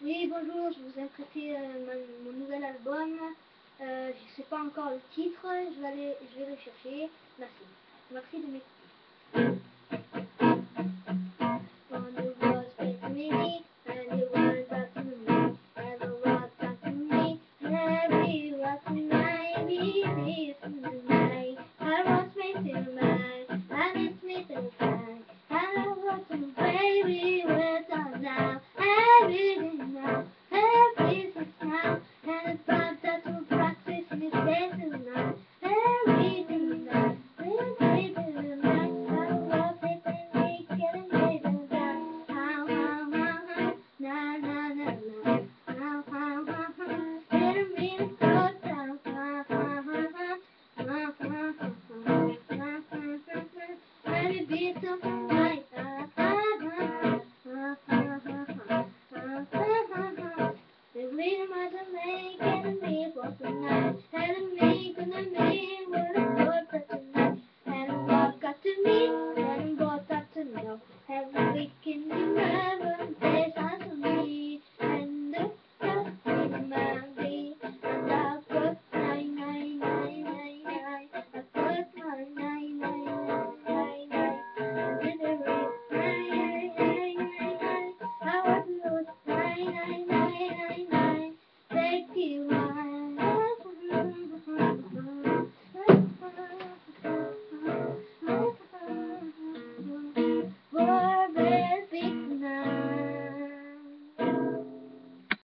Oui, bonjour, je vous ai prêté mon nouvel album. Je ne sais pas encore le titre, je vais le chercher. Merci. Merci de m'écouter.